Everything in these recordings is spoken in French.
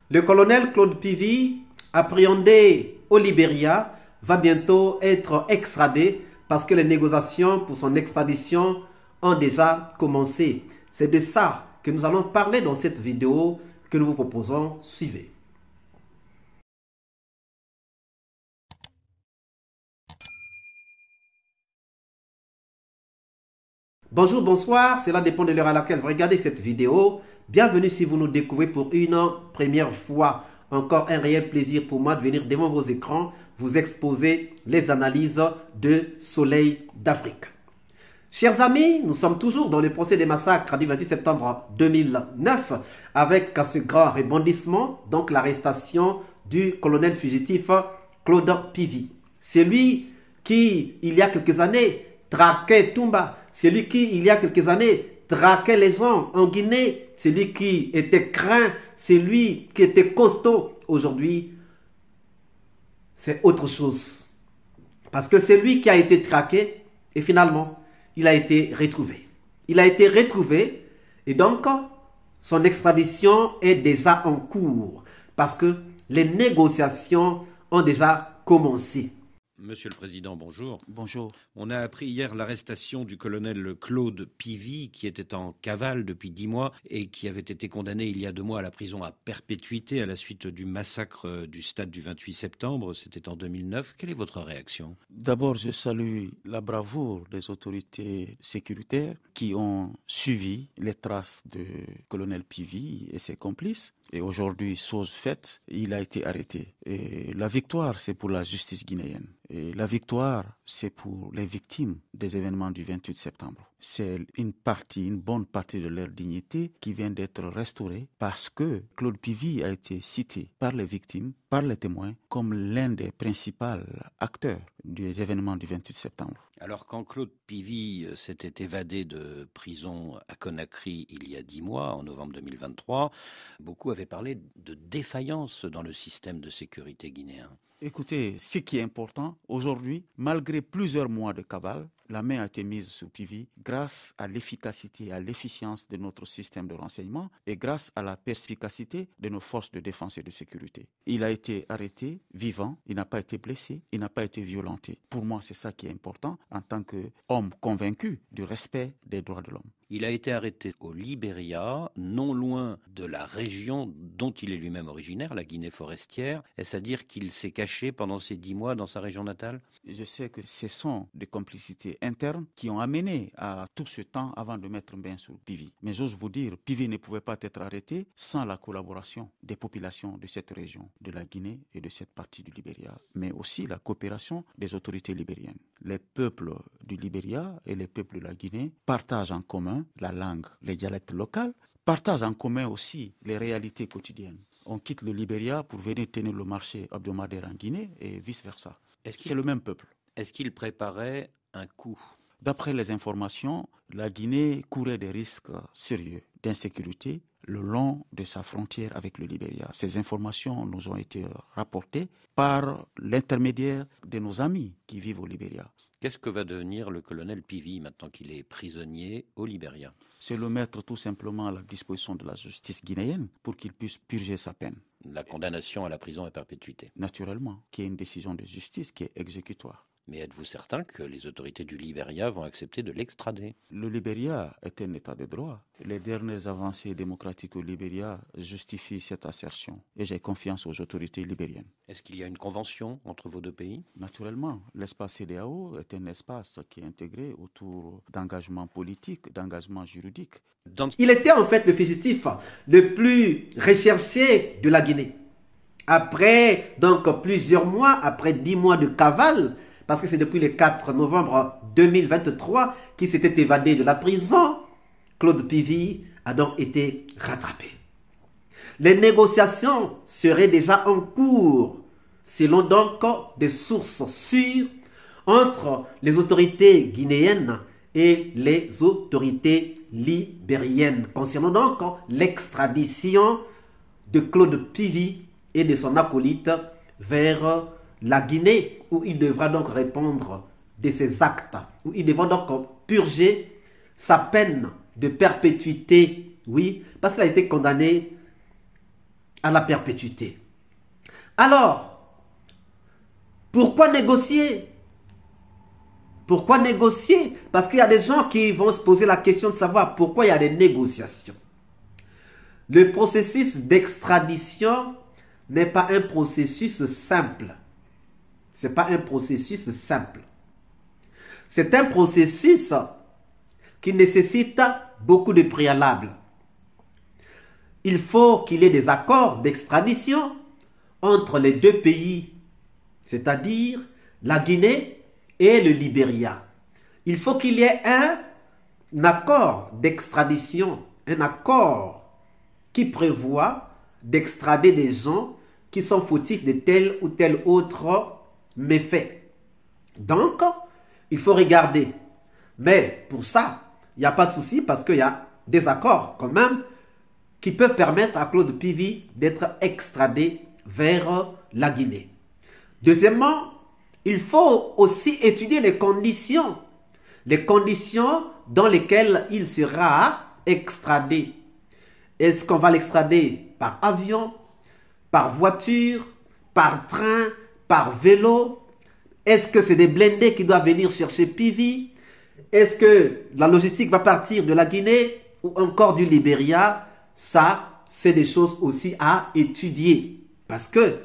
Le colonel Claude Pivy, appréhendé au Libéria, va bientôt être extradé parce que les négociations pour son extradition ont déjà commencé. C'est de ça que nous allons parler dans cette vidéo que nous vous proposons. Suivez. Bonjour, bonsoir, cela dépend de l'heure à laquelle vous regardez cette vidéo. Bienvenue si vous nous découvrez pour une première fois. Encore un réel plaisir pour moi de venir devant vos écrans vous exposer les analyses de Soleil d'Afrique. Chers amis, nous sommes toujours dans le procès des massacres du 28 septembre 2009 avec ce grand rebondissement, donc l'arrestation du colonel fugitif Claude Pivy. C'est lui qui, il y a quelques années, traquait Toumba. C'est lui qui, il y a quelques années, traquait les gens en Guinée. C'est lui qui était craint. C'est lui qui était costaud. Aujourd'hui, c'est autre chose. Parce que c'est lui qui a été traqué et finalement, il a été retrouvé. Il a été retrouvé et donc son extradition est déjà en cours parce que les négociations ont déjà commencé. Monsieur le Président, bonjour. Bonjour. On a appris hier l'arrestation du colonel Claude Pivy, qui était en cavale depuis 10 mois et qui avait été condamné il y a 2 mois à la prison à perpétuité à la suite du massacre du stade du 28 septembre. C'était en 2009. Quelle est votre réaction? D'abord, je salue la bravoure des autorités sécuritaires qui ont suivi les traces de colonel Pivy et ses complices. Et aujourd'hui, chose faite, il a été arrêté. Et la victoire, c'est pour la justice guinéenne. Et la victoire, c'est pour les victimes des événements du 28 septembre. C'est une bonne partie de leur dignité qui vient d'être restaurée parce que Claude Pivy a été cité par les victimes, par les témoins, comme l'un des principaux acteurs des événements du 28 septembre. Alors, quand Claude Pivy s'était évadé de prison à Conakry il y a 10 mois, en novembre 2023, beaucoup avaient parlé de défaillance dans le système de sécurité guinéen. Écoutez, ce qui est important, aujourd'hui, malgré plusieurs mois de cavale, la main a été mise sur Pivy grâce à l'efficacité et à l'efficience de notre système de renseignement et grâce à la perspicacité de nos forces de défense et de sécurité. Il a été arrêté vivant, il n'a pas été blessé, il n'a pas été violenté. Pour moi, c'est ça qui est important en tant qu'homme convaincu du respect des droits de l'homme. Il a été arrêté au Libéria, non loin de la région dont il est lui-même originaire, la Guinée forestière. Est-ce à dire qu'il s'est caché pendant ces 10 mois dans sa région natale? Je sais que ce sont des complicités internes qui ont amené à tout ce temps avant de mettre main sur Pivy. Mais j'ose vous dire, Pivy ne pouvait pas être arrêté sans la collaboration des populations de cette région, de la Guinée et de cette partie du Libéria, mais aussi la coopération des autorités libériennes. Les peuples du Libéria et les peuples de la Guinée partagent en commun la langue, les dialectes locaux, partagent en commun aussi les réalités quotidiennes. On quitte le Libéria pour venir tenir le marché hebdomadaire en Guinée et vice-versa. C'est le même peuple. Est-ce qu'il préparait un coup? D'après les informations, la Guinée courait des risques sérieux d'insécurité le long de sa frontière avec le Libéria. Ces informations nous ont été rapportées par l'intermédiaire de nos amis qui vivent au Libéria. Qu'est-ce que va devenir le colonel Pivy maintenant qu'il est prisonnier au Libéria? C'est le mettre tout simplement à la disposition de la justice guinéenne pour qu'il puisse purger sa peine. La condamnation à la prison à perpétuité. Naturellement, qui est une décision de justice qui est exécutoire. Mais êtes-vous certain que les autorités du Libéria vont accepter de l'extrader? Le Libéria est un état de droit. Les dernières avancées démocratiques au Libéria justifient cette assertion et j'ai confiance aux autorités libériennes. Est-ce qu'il y a une convention entre vos deux pays? Naturellement, l'espace CEDEAO est un espace qui est intégré autour d'engagements politiques, d'engagements juridiques. Il était en fait le fugitif le plus recherché de la Guinée. Après donc plusieurs mois, après 10 mois de cavale, parce que c'est depuis le 4 novembre 2023 qu'il s'était évadé de la prison, Claude Pivy a donc été rattrapé. Les négociations seraient déjà en cours, selon donc des sources sûres, entre les autorités guinéennes et les autorités libériennes, concernant donc l'extradition de Claude Pivy et de son acolyte vers la Guinée, où il devra donc répondre de ses actes, où il devra donc purger sa peine de perpétuité, oui, parce qu'il a été condamné à la perpétuité. Alors, pourquoi négocier? Pourquoi négocier? Parce qu'il y a des gens qui vont se poser la question de savoir pourquoi il y a des négociations. Le processus d'extradition n'est pas un processus simple. Ce n'est pas un processus simple. C'est un processus qui nécessite beaucoup de préalables. Il faut qu'il y ait des accords d'extradition entre les deux pays, c'est-à-dire la Guinée et le Libéria. Il faut qu'il y ait un accord d'extradition, un accord qui prévoit d'extrader des gens qui sont fautifs de tel ou tel autre méfait. Donc, il faut regarder. Mais pour ça, il n'y a pas de souci parce qu'il y a des accords quand même qui peuvent permettre à Claude Pivi d'être extradé vers la Guinée. Deuxièmement, il faut aussi étudier les conditions dans lesquelles il sera extradé. Est-ce qu'on va l'extrader par avion, par voiture, par train, par vélo? Est-ce que c'est des blindés qui doivent venir chercher Pivi? Est-ce que la logistique va partir de la Guinée ou encore du Libéria? Ça, c'est des choses aussi à étudier. Parce que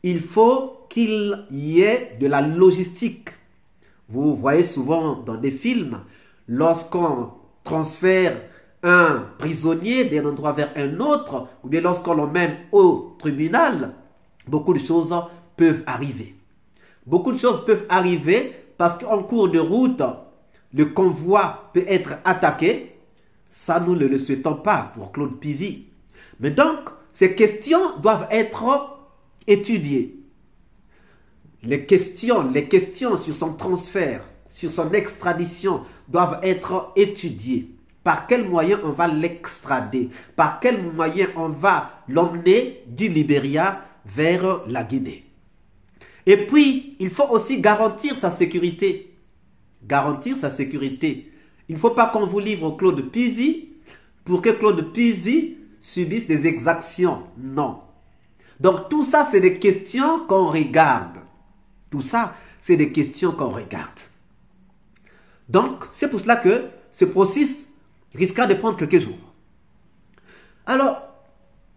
il faut qu'il y ait de la logistique. Vous voyez souvent dans des films, lorsqu'on transfère un prisonnier d'un endroit vers un autre, ou bien lorsqu'on l'emmène au tribunal, beaucoup de choses peuvent arriver. Beaucoup de choses peuvent arriver parce qu'en cours de route, le convoi peut être attaqué. Ça, nous ne le souhaitons pas pour Claude Pivi. Mais donc, ces questions doivent être étudiées. Les questions sur son transfert, sur son extradition doivent être étudiées. Par quel moyen on va l'extrader? Par quel moyen on va l'emmener du Libéria vers la Guinée? Et puis, il faut aussi garantir sa sécurité. Garantir sa sécurité. Il ne faut pas qu'on vous livre Claude Pivi pour que Claude Pivi subisse des exactions. Non. Donc tout ça, c'est des questions qu'on regarde. Tout ça, c'est des questions qu'on regarde. Donc, c'est pour cela que ce processus risquera de prendre quelques jours. Alors,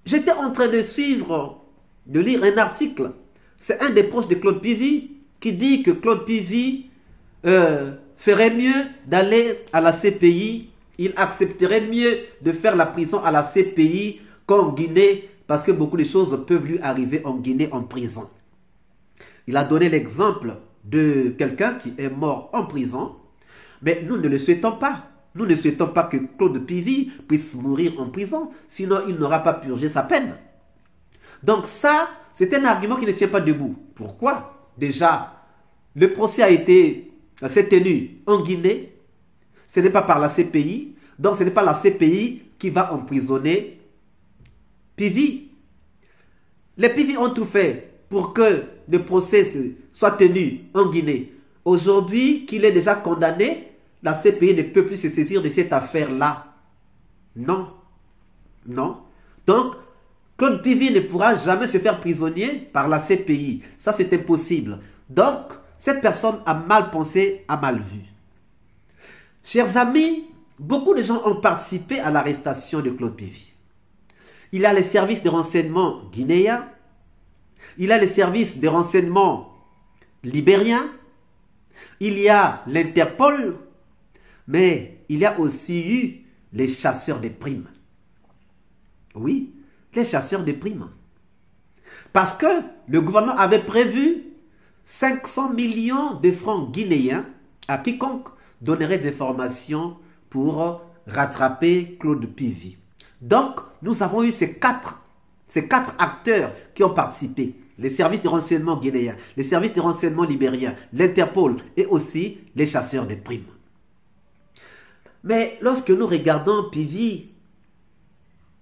j'étais en train de lire un article. C'est un des proches de Claude Pivi qui dit que Claude Pivi ferait mieux d'aller à la CPI. Il accepterait mieux de faire la prison à la CPI qu'en Guinée parce que beaucoup de choses peuvent lui arriver en Guinée en prison. Il a donné l'exemple de quelqu'un qui est mort en prison, mais nous ne le souhaitons pas. Nous ne souhaitons pas que Claude Pivi puisse mourir en prison, sinon il n'aura pas purgé sa peine. Donc ça, c'est un argument qui ne tient pas debout. Pourquoi? Déjà, le procès s'est tenu en Guinée, ce n'est pas par la CPI, donc ce n'est pas la CPI qui va emprisonner Pivi. Les Pivi ont tout fait pour que le procès soit tenu en Guinée. Aujourd'hui, qu'il est déjà condamné, la CPI ne peut plus se saisir de cette affaire-là. Non. Non. Donc, Claude Pivi ne pourra jamais se faire prisonnier par la CPI. Ça, c'est impossible. Donc, cette personne a mal pensé, a mal vu. Chers amis, beaucoup de gens ont participé à l'arrestation de Claude Pivi. Il y a les services de renseignement guinéens, il y a les services de renseignement libériens, il y a l'Interpol, mais il y a aussi eu les chasseurs de primes. Oui, les chasseurs de primes. Parce que le gouvernement avait prévu 500 millions de francs guinéens à quiconque donnerait des informations pour rattraper Claude Pivi. Donc, nous avons eu ces quatre acteurs qui ont participé. Les services de renseignement guinéens, les services de renseignement libériens, l'Interpol et aussi les chasseurs de primes. Mais lorsque nous regardons Pivi,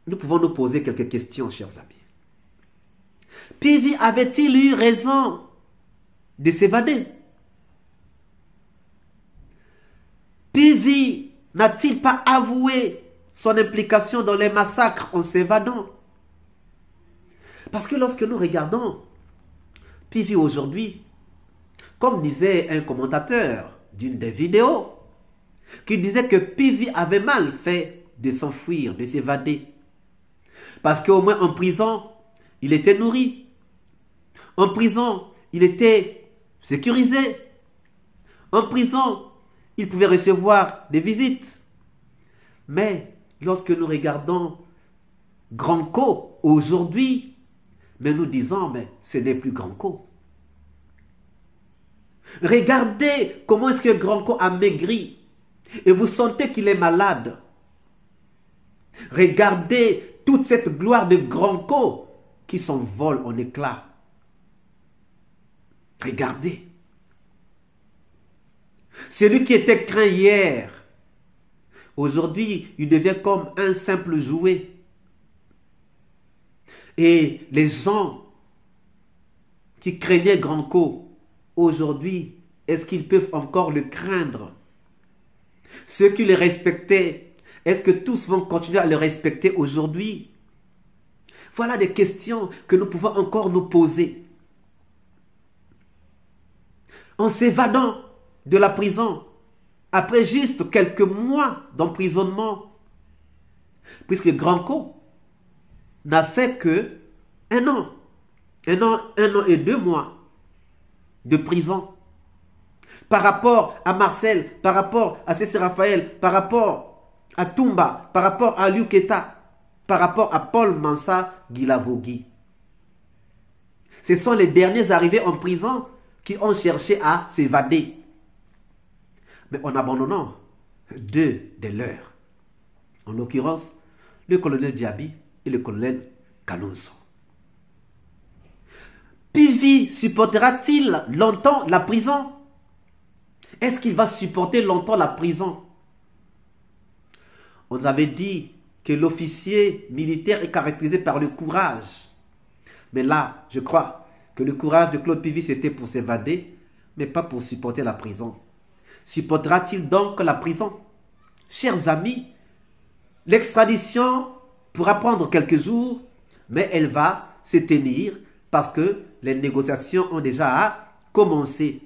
nous pouvons nous poser quelques questions, chers amis. Pivi avait-il eu raison de s'évader? Pivi n'a-t-il pas avoué son implication dans les massacres en s'évadant? Parce que lorsque nous regardons TV aujourd'hui, comme disait un commentateur d'une des vidéos, qui disait que PV avait mal fait de s'enfuir, de s'évader. Parce qu'au moins en prison, il était nourri. En prison, il était sécurisé. En prison, il pouvait recevoir des visites. Mais lorsque nous regardons Grand Co aujourd'hui, mais nous disons, mais ce n'est plus Grand Co. Regardez comment est-ce que Grand Co a maigri. Et vous sentez qu'il est malade. Regardez toute cette gloire de Grand Co qui s'envole en éclats. Regardez. Celui qui était craint hier, aujourd'hui, il devient comme un simple jouet. Et les gens qui craignaient Grand Co, aujourd'hui, est-ce qu'ils peuvent encore le craindre? Ceux qui le respectaient, est-ce que tous vont continuer à le respecter aujourd'hui? Voilà des questions que nous pouvons encore nous poser. En s'évadant de la prison, après juste quelques mois d'emprisonnement, puisque Grand Co n'a fait que un an et 2 mois de prison. Par rapport à Marcel, par rapport à Cécile Raphaël, par rapport à Toumba, par rapport à Liu Keta, par rapport à Paul Mansa Guilavogui. Ce sont les derniers arrivés en prison qui ont cherché à s'évader. Mais en abandonnant 2 des leurs. En l'occurrence, le colonel Diaby et le colonel Kalonzo. PV supportera-t-il longtemps la prison? Est-ce qu'il va supporter longtemps la prison? On nous avait dit que l'officier militaire est caractérisé par le courage. Mais là, je crois que le courage de Claude PV, c'était pour s'évader, mais pas pour supporter la prison. Supportera-t-il donc la prison? Chers amis, l'extradition pourra prendre quelques jours, mais elle va se tenir parce que les négociations ont déjà commencé.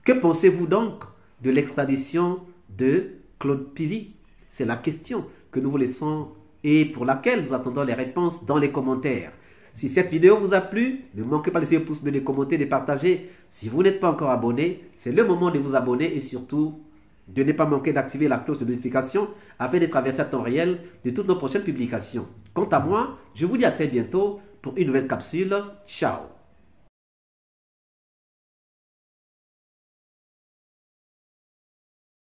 Que pensez-vous donc de l'extradition de Claude PV? C'est la question que nous vous laissons et pour laquelle nous attendons les réponses dans les commentaires. Si cette vidéo vous a plu, ne manquez pas de laisser un pouce bleu, de commenter, de partager. Si vous n'êtes pas encore abonné, c'est le moment de vous abonner et surtout de ne pas manquer d'activer la cloche de notification afin d'être averti à temps réel de toutes nos prochaines publications. Quant à moi, je vous dis à très bientôt pour une nouvelle capsule. Ciao!